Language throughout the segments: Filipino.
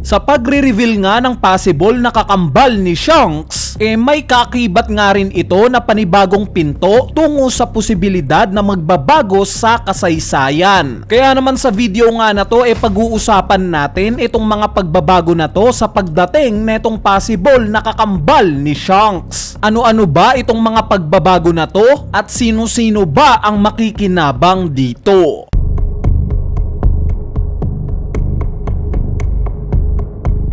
Sa pagre-reveal nga ng possible na kakambal ni Shanks, may kakibat nga rin ito na panibagong pinto tungo sa posibilidad na magbabago sa kasaysayan. Kaya naman sa video nga na to pag-uusapan natin itong mga pagbabago na to sa pagdating netong possible na kakambal ni Shanks. Ano-ano ba itong mga pagbabago na to at sino-sino ba ang makikinabang dito?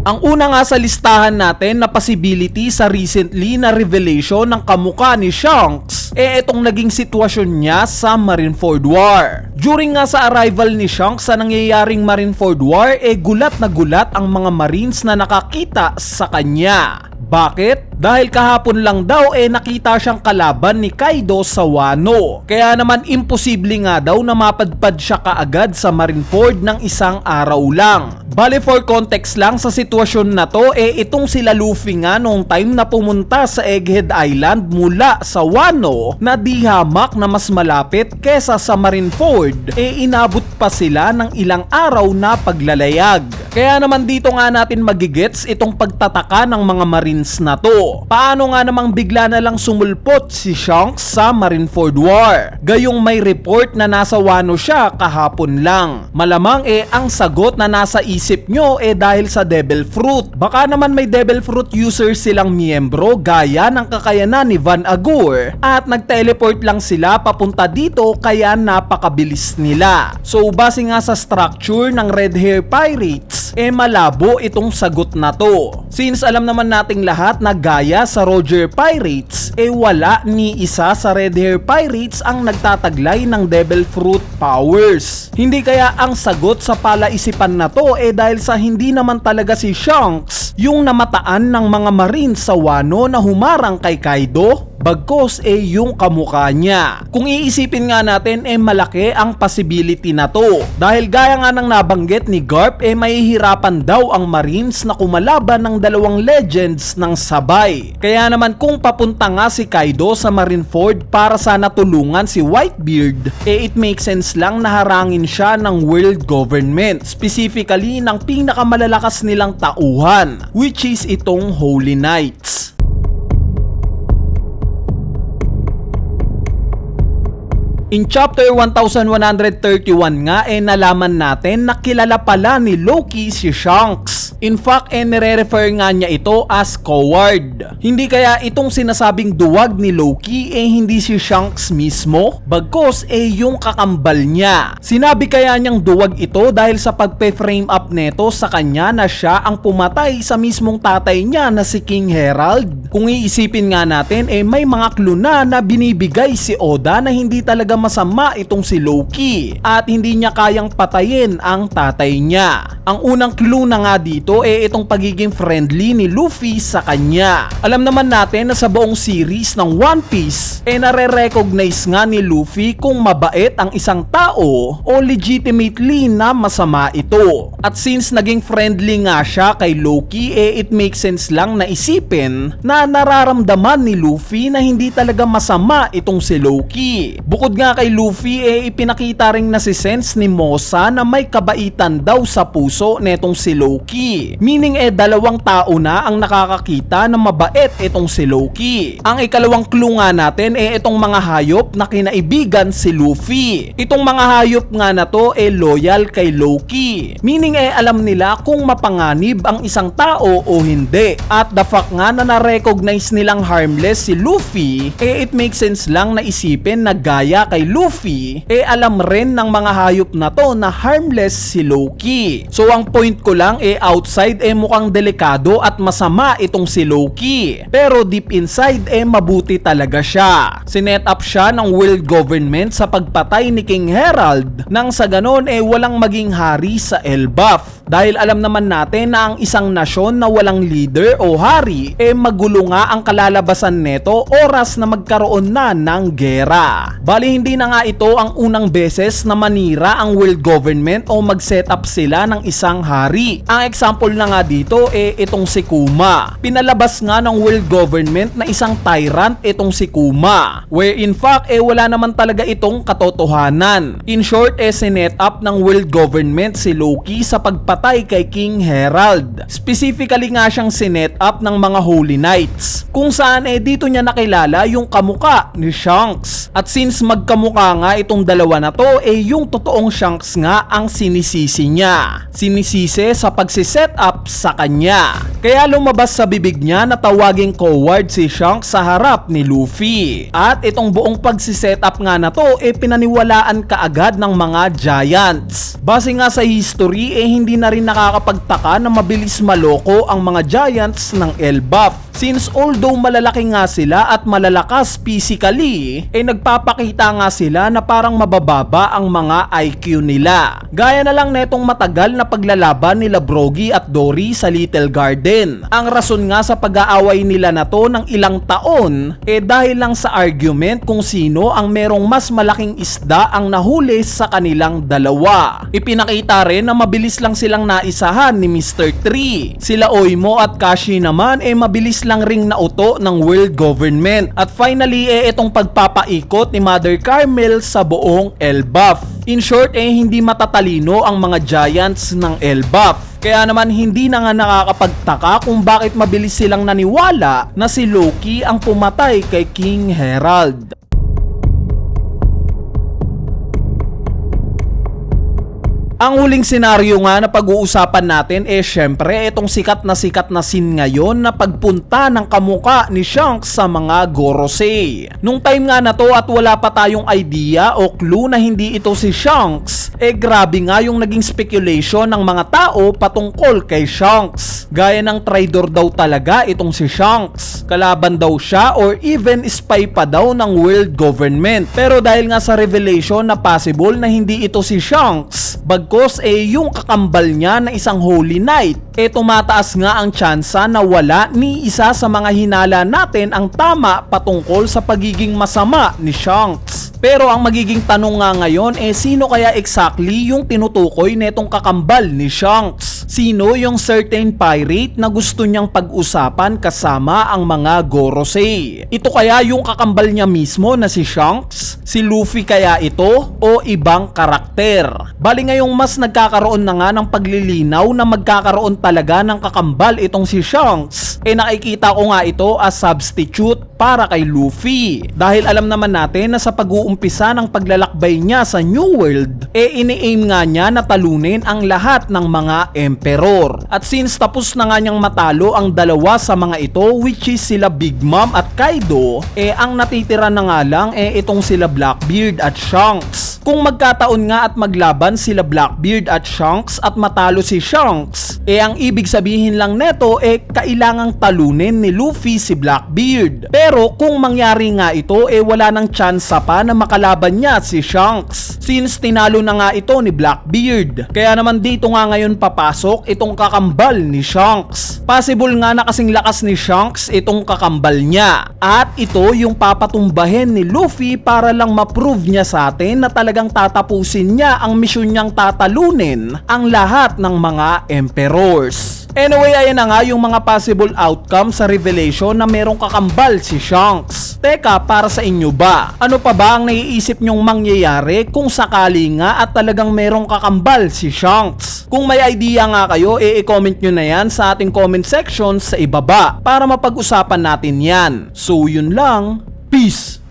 Ang una nga sa listahan natin na possibility sa recently na revelation ng kamukha ni Shanks itong naging sitwasyon niya sa Marineford War. During nga sa arrival ni Shanks sa nangyayaring Marineford War gulat na gulat ang mga Marines na nakakita sa kanya. Bakit? Dahil kahapon lang daw nakita siyang kalaban ni Kaido sa Wano. Kaya naman imposible nga daw na mapadpad siya kaagad sa Marineford ng isang araw lang. Bale for context lang sa sitwasyon na to itong sila Luffy nga noong time na pumunta sa Egghead Island mula sa Wano na di hamak na mas malapit kesa sa Marineford inabot pa sila ng ilang araw na paglalayag. Kaya naman dito nga natin magigets itong pagtataka ng mga Marines na to. Paano nga namang bigla na lang sumulpot si Shanks sa Marineford War? Gayong may report na nasa Wano siya kahapon lang. Malamang ang sagot na nasa isip nyo dahil sa Devil Fruit. Baka naman may Devil Fruit user silang miyembro gaya ng kakayanan ni Van Agur at nag-teleport lang sila papunta dito kaya napakabilis nila. So base nga sa structure ng Red Hair Pirates malabo itong sagot na to. Since alam naman nating lahat na gaya sa Roger Pirates wala ni isa sa Red Hair Pirates ang nagtataglay ng Devil Fruit powers. Hindi kaya ang sagot sa palaisipan na to dahil sa hindi naman talaga si Shanks yung namataan ng mga Marines sa Wano na humarang kay Kaido? Bagkos yung kamukha niya. Kung iisipin nga natin malaki ang possibility na to. Dahil gaya nga ng nabanggit ni Garp mahihirapan daw ang Marines na kumalaban ng dalawang legends ng sabay. Kaya naman kung papunta nga si Kaido sa Marineford para sana tulungan si Whitebeard it makes sense lang na harangin siya ng world government. Specifically ng pinakamalalakas nilang tauhan, which is itong Holy Knights. In chapter 1131 nga nalaman natin na kilala pala ni Loki si Shanks. In fact nire-refer nga niya ito as coward. Hindi kaya itong sinasabing duwag ni Loki hindi si Shanks mismo? Bagkos yung kakambal niya. Sinabi kaya niyang duwag ito dahil sa pagpe-frame up neto sa kanya na siya ang pumatay sa mismong tatay niya na si King Herald? Kung iisipin nga natin may mga clue na binibigay si Oda na hindi talaga masama itong si Loki at hindi niya kayang patayin ang tatay niya. Ang unang clue na nga dito itong pagiging friendly ni Luffy sa kanya. Alam naman natin na sa buong series ng One Piece nare-recognize nga ni Luffy kung mabait ang isang tao o legitimately na masama ito. At since naging friendly nga siya kay Loki it makes sense lang na isipin na nararamdaman ni Luffy na hindi talaga masama itong si Loki. Bukod nga kay Luffy ipinakita ring nasi-sense ni Mosa na may kabaitan daw sa puso netong si Loki. Meaning dalawang tao na ang nakakakita na mabait itong si Loki. Ang ikalawang clue nga natin itong mga hayop na kinaibigan si Luffy. Itong mga hayop nga na to loyal kay Loki. Meaning alam nila kung mapanganib ang isang tao o hindi. At the fact nga na na-recognize nilang harmless si Luffy it makes sense lang na isipin na gaya kay Luffy alam rin ng mga hayop na to na harmless si Loki. So ang point ko lang outside mukhang delikado at masama itong si Loki. Pero deep inside mabuti talaga siya. Sinet up siya ng world government sa pagpatay ni King Herald nang sa ganon walang maging hari sa Elbaf. Dahil alam naman natin na ang isang nasyon na walang leader o hari magulo nga ang kalalabasan neto oras na magkaroon na ng gera. Bali hindi na nga ito ang unang beses na manira ang world government o mag-set up sila ng isang hari. Ang example na nga dito itong si Kuma. Pinalabas nga ng world government na isang tyrant itong si Kuma, where in fact wala naman talaga itong katotohanan. In short sinet up ng world government si Loki sa pagpatay pumatay kay King Herald. Specifically nga siyang sinet up ng mga Holy Knights, kung saan dito niya nakilala yung kamuka ni Shanks. At since magkamuka nga itong dalawa na to, yung totoong Shanks nga ang sinisisi niya. Sinisisi sa pagsiset up sa kanya. Kaya lumabas sa bibig niya na tawaging coward si Shanks sa harap ni Luffy. At itong buong pagsiset up nga na to pinaniwalaan kaagad ng mga Giants. Base nga sa history hindi na rin nakakapagtaka na mabilis maloko ang mga Giants ng Elbaf. Since although malalaki nga sila at malalakas physically, nagpapakita nga sila na parang mabababa ang mga IQ nila. Gaya na lang netong matagal na paglalaban nila Brogy at Dory sa Little Garden. Ang rason nga sa pag-aaway nila na to ng ilang taon dahil lang sa argument kung sino ang merong mas malaking isda ang nahuli sa kanilang dalawa. Ipinakita rin na mabilis lang silang naisahan ni Mr. 3. Sila Oimo at Kashi naman mabilis lang ring nauto ng world government. At finally itong pagpapaikot ni Mother Carmel sa buong Elbaf. In short hindi matatalino ang mga Giants ng Elbaf. Kaya naman hindi na nga nakakapagtaka kung bakit mabilis silang naniwala na si Loki ang pumatay kay King Herald. Ang huling senaryo nga na pag-uusapan natin syempre itong sikat na scene ngayon na pagpunta ng kamuka ni Shanks sa mga Gorosei. Nung time nga na to at wala pa tayong idea o clue na hindi ito si Shanks, grabe nga yung naging speculation ng mga tao patungkol kay Shanks. Gaya ng traitor daw talaga itong si Shanks. Kalaban daw siya or even spy pa daw ng world government. Pero dahil nga sa revelation na possible na hindi ito si Shanks, bagkos yung kakambal niya na isang Holy Knight, tumataas nga ang tsansa na wala ni isa sa mga hinala natin ang tama patungkol sa pagiging masama ni Shanks. Pero ang magiging tanong nga ngayon sino kaya exactly yung tinutukoy netong kakambal ni Shanks? Sino yung certain pirate na gusto niyang pag-usapan kasama ang mga Gorosei? Ito kaya yung kakambal niya mismo na si Shanks? Si Luffy kaya ito o ibang karakter? Bali ngayong mas nagkakaroon na nga ng paglilinaw na magkakaroon talaga ng kakambal itong si Shanks, nakikita ko nga ito as substitute para kay Luffy. Dahil alam naman natin na sa pag-uumpisa ng paglalakbay niya sa New World, ini-aim nga niya na talunin ang lahat ng mga Emperor. At since tapos na nga niyang matalo ang dalawa sa mga ito, which is sila Big Mom at Kaido, ang natitira na nga lang itong sila Blackbeard at Shanks. Kung magkataon nga at maglaban sila Blackbeard at Shanks at matalo si Shanks, ang ibig sabihin lang neto kailangang talunin ni Luffy si Blackbeard. Pero kung mangyari nga ito wala nang tsansa pa na makalaban niya si Shanks, since tinalo na nga ito ni Blackbeard. Kaya naman dito nga ngayon papasok itong kakambal ni Shanks. Possible nga na kasing lakas ni Shanks itong kakambal niya, at ito yung papatumbahin ni Luffy para lang ma-prove niya sa atin na talagang tatapusin niya ang misyon niyang tatalunin ang lahat ng mga Emperors. Anyway, ayan na nga yung mga possible outcome sa revelation na merong kakambal si Shanks. Teka, para sa inyo ba? Ano pa ba ang naiisip nyong mangyayari kung sakali nga at talagang merong kakambal si Shanks? Kung may idea nga kayo, i-comment nyo na yan sa ating comment section sa ibaba para mapag-usapan natin yan. So yun lang, peace!